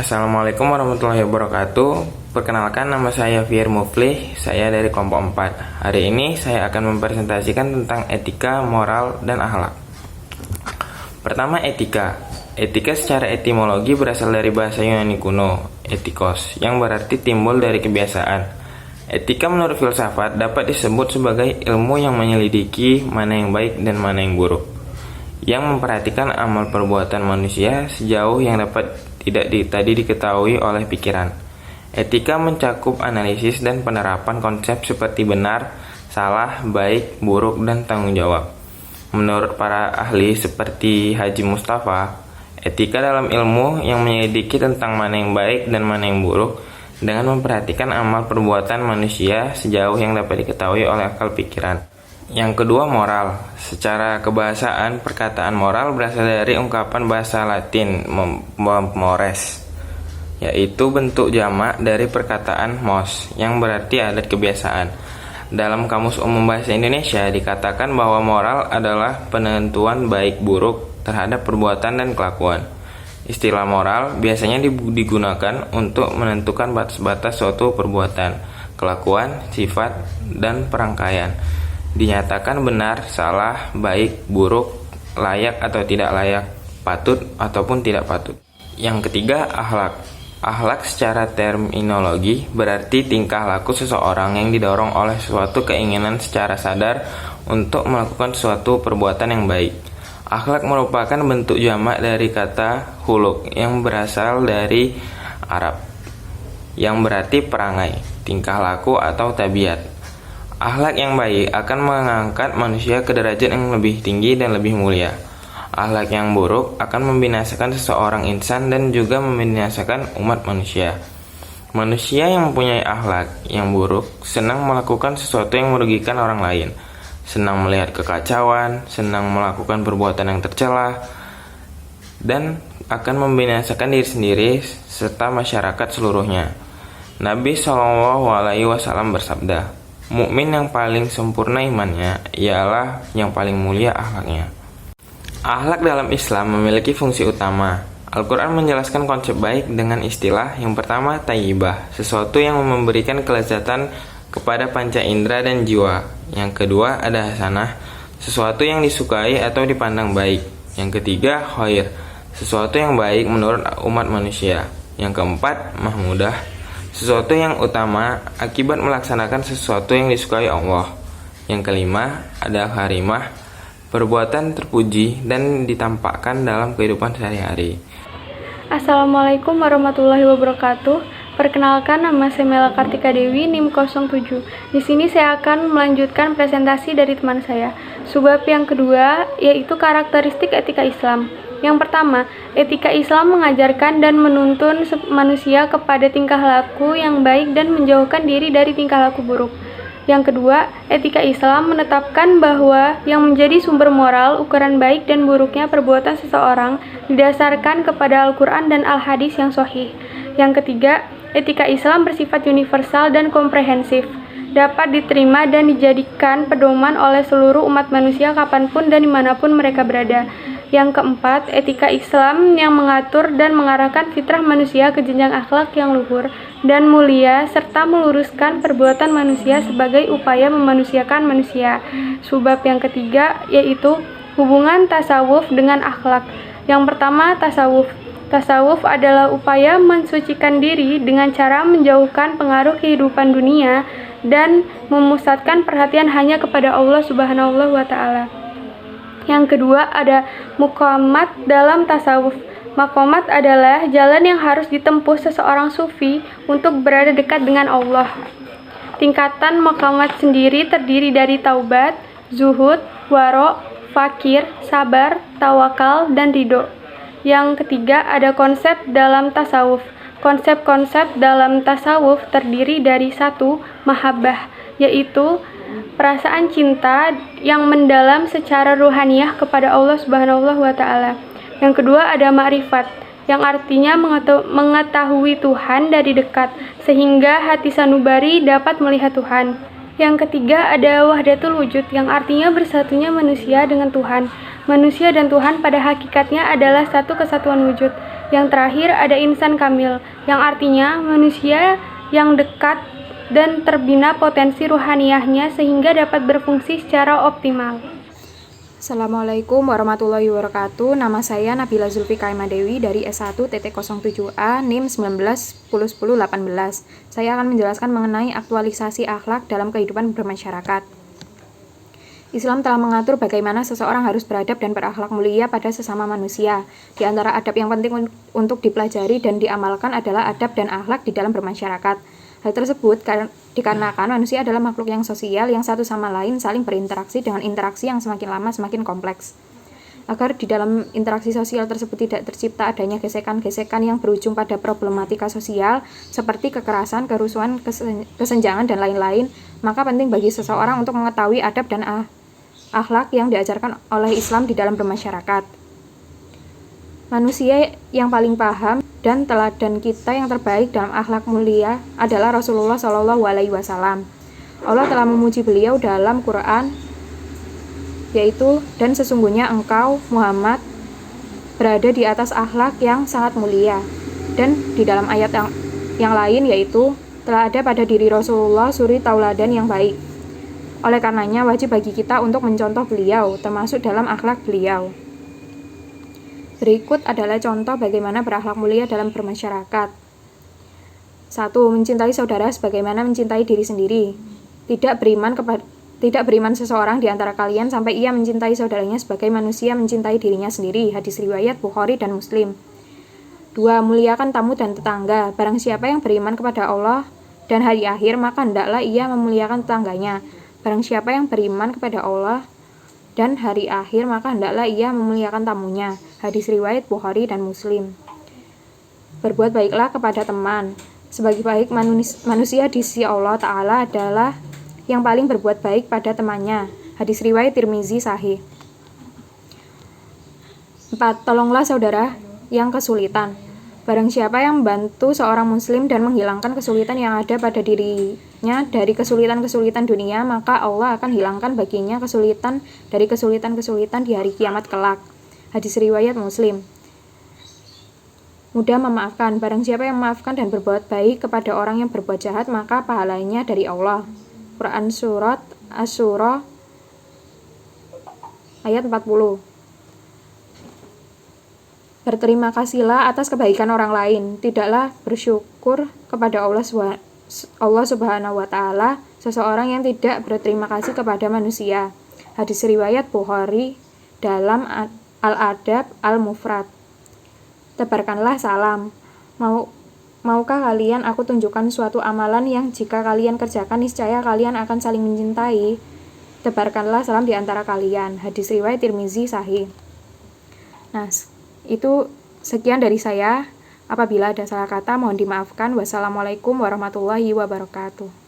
Assalamualaikum warahmatullahi wabarakatuh. Perkenalkan, nama saya Fier Muflih. Saya dari kelompok 4. Hari ini saya akan mempresentasikan tentang etika, moral, dan akhlak. Pertama, etika. Etika secara etimologi berasal dari bahasa Yunani kuno, etikos, yang berarti timbul dari kebiasaan. Etika menurut filsafat dapat disebut sebagai ilmu yang menyelidiki mana yang baik dan mana yang buruk, yang memperhatikan amal perbuatan manusia sejauh yang dapat tidak tadi diketahui oleh pikiran. Etika mencakup analisis dan penerapan konsep seperti benar, salah, baik, buruk, dan tanggung jawab. Menurut para ahli seperti Haji Mustafa, etika dalam ilmu yang menyelidiki tentang mana yang baik dan mana yang buruk dengan memperhatikan amal perbuatan manusia sejauh yang dapat diketahui oleh akal pikiran. Yang kedua, moral. Secara kebahasaan, perkataan moral berasal dari ungkapan bahasa Latin mores, yaitu bentuk jamak dari perkataan mos, yang berarti adat kebiasaan. Dalam Kamus Umum Bahasa Indonesia dikatakan bahwa moral adalah penentuan baik buruk terhadap perbuatan dan kelakuan. Istilah moral biasanya digunakan untuk menentukan batas-batas suatu perbuatan, kelakuan, sifat, dan perangkaian. Dinyatakan benar, salah, baik, buruk, layak atau tidak layak, patut ataupun tidak patut. Yang ketiga, akhlak. Akhlak secara terminologi berarti tingkah laku seseorang yang didorong oleh suatu keinginan secara sadar untuk melakukan suatu perbuatan yang baik. Akhlak merupakan bentuk jamak dari kata khuluq yang berasal dari Arab, yang berarti perangai, tingkah laku atau tabiat. Akhlak yang baik akan mengangkat manusia ke derajat yang lebih tinggi dan lebih mulia. Akhlak yang buruk akan membinasakan seseorang insan dan juga membinasakan umat manusia. Manusia yang mempunyai akhlak yang buruk senang melakukan sesuatu yang merugikan orang lain, senang melihat kekacauan, senang melakukan perbuatan yang tercela, dan akan membinasakan diri sendiri serta masyarakat seluruhnya. Nabi SAW bersabda, "Mukmin yang paling sempurna imannya ialah yang paling mulia akhlaknya." Akhlak dalam Islam memiliki fungsi utama. Al-Quran menjelaskan konsep baik dengan istilah yang pertama thayyibah, sesuatu yang memberikan kelezatan kepada panca indera dan jiwa. Yang kedua ada hasanah, sesuatu yang disukai atau dipandang baik. Yang ketiga khair, sesuatu yang baik menurut umat manusia. Yang keempat mahmudah, sesuatu yang utama akibat melaksanakan sesuatu yang disukai Allah. Yang kelima ada karimah, perbuatan terpuji dan ditampakkan dalam kehidupan sehari-hari. Assalamualaikum warahmatullahi wabarakatuh. Perkenalkan, nama saya Mela Kartika Dewi, NIM 07. Di sini saya akan melanjutkan presentasi dari teman saya. Subbab yang kedua yaitu karakteristik etika Islam. Yang pertama, etika Islam mengajarkan dan menuntun manusia kepada tingkah laku yang baik dan menjauhkan diri dari tingkah laku buruk. Yang kedua, etika Islam menetapkan bahwa yang menjadi sumber moral, ukuran baik dan buruknya perbuatan seseorang didasarkan kepada Al-Quran dan Al-Hadis yang sahih. Yang ketiga, etika Islam bersifat universal dan komprehensif, dapat diterima dan dijadikan pedoman oleh seluruh umat manusia kapanpun dan dimanapun mereka berada. Yang keempat, etika Islam yang mengatur dan mengarahkan fitrah manusia ke jenjang akhlak yang luhur dan mulia serta meluruskan perbuatan manusia sebagai upaya memanusiakan manusia. Subbab yang ketiga yaitu hubungan tasawuf dengan akhlak. Yang pertama, tasawuf. Tasawuf adalah upaya mensucikan diri dengan cara menjauhkan pengaruh kehidupan dunia dan memusatkan perhatian hanya kepada Allah Subhanahu wa Ta'ala. Yang kedua ada muqamat dalam tasawuf. Maqamat adalah jalan yang harus ditempuh seseorang sufi untuk berada dekat dengan Allah. Tingkatan maqamat sendiri terdiri dari taubat, zuhud, waro, fakir, sabar, tawakal, dan ridho. Yang ketiga ada konsep dalam tasawuf. Konsep-konsep dalam tasawuf terdiri dari satu, mahabbah, yaitu perasaan cinta yang mendalam secara ruhaniyah kepada Allah Subhanahu wa Ta'ala. Yang kedua ada ma'rifat, yang artinya mengetahui Tuhan dari dekat, sehingga hati sanubari dapat melihat Tuhan. Yang ketiga ada wahdatul wujud, yang artinya bersatunya manusia dengan Tuhan. Manusia dan Tuhan pada hakikatnya adalah satu kesatuan wujud. Yang terakhir ada insan kamil, yang artinya manusia yang dekat dan terbina potensi ruhaniyahnya sehingga dapat berfungsi secara optimal. Assalamualaikum warahmatullahi wabarakatuh. Nama saya Nabila Zulfikar Dewi dari S1-07A NIM 19-10-10-18. Saya akan menjelaskan mengenai aktualisasi akhlak dalam kehidupan bermasyarakat. Islam telah mengatur bagaimana seseorang harus beradab dan berakhlak mulia pada sesama manusia. Di antara adab yang penting untuk dipelajari dan diamalkan adalah adab dan akhlak di dalam bermasyarakat. Hal tersebut dikarenakan manusia adalah makhluk yang sosial yang satu sama lain saling berinteraksi dengan interaksi yang semakin lama semakin kompleks. Agar di dalam interaksi sosial tersebut tidak tercipta adanya gesekan-gesekan yang berujung pada problematika sosial seperti kekerasan, kerusuhan, kesenjangan, dan lain-lain, maka penting bagi seseorang untuk mengetahui adab dan akhlak yang diajarkan oleh Islam di dalam bermasyarakat. Manusia yang paling paham dan teladan kita yang terbaik dalam akhlak mulia adalah Rasulullah SAW. Allah telah memuji beliau dalam Quran, yaitu, dan sesungguhnya engkau, Muhammad, berada di atas akhlak yang sangat mulia. Dan di dalam ayat yang lain, yaitu, telah ada pada diri Rasulullah suri tauladan yang baik. Oleh karenanya, wajib bagi kita untuk mencontoh beliau, termasuk dalam akhlak beliau. Berikut adalah contoh bagaimana berakhlak mulia dalam bermasyarakat. 1. Mencintai saudara sebagaimana mencintai diri sendiri. Tidak beriman seseorang di antara kalian sampai ia mencintai saudaranya sebagai manusia mencintai dirinya sendiri. Hadis riwayat Bukhari dan Muslim. 2. Muliakan tamu dan tetangga. Barang siapa yang beriman kepada Allah dan hari akhir, maka hendaklah ia memuliakan tetangganya. Barang siapa yang beriman kepada Allah dan hari akhir, maka hendaklah ia memuliakan tamunya. Hadis riwayat Bukhari dan Muslim. Berbuat baiklah kepada teman. Sebaik-baik manusia di sisi Allah Ta'ala adalah yang paling berbuat baik pada temannya. Hadis riwayat Tirmizi sahih. 4. Tolonglah saudara yang kesulitan. Barang siapa yang membantu seorang muslim dan menghilangkan kesulitan yang ada pada dirinya dari kesulitan-kesulitan dunia, maka Allah akan hilangkan baginya kesulitan dari kesulitan-kesulitan di hari kiamat kelak. Hadis riwayat Muslim. Mudah memaafkan. Barang siapa yang memaafkan dan berbuat baik kepada orang yang berbuat jahat, maka pahalanya dari Allah. Quran Surat Asy-Syura ayat 40. Berterima kasihlah atas kebaikan orang lain. Tidaklah bersyukur kepada Allah Subhanahu wa Ta'ala seseorang yang tidak berterima kasih kepada manusia. Hadis riwayat Bukhari dalam Al-Adab Al-Mufrad. Tebarkanlah salam. Maukah kalian aku tunjukkan suatu amalan yang jika kalian kerjakan niscaya kalian akan saling mencintai? Tebarkanlah salam di antara kalian. Hadis riwayat Tirmizi sahih. Nah, itu sekian dari saya. Apabila ada salah kata mohon dimaafkan. Wassalamualaikum warahmatullahi wabarakatuh.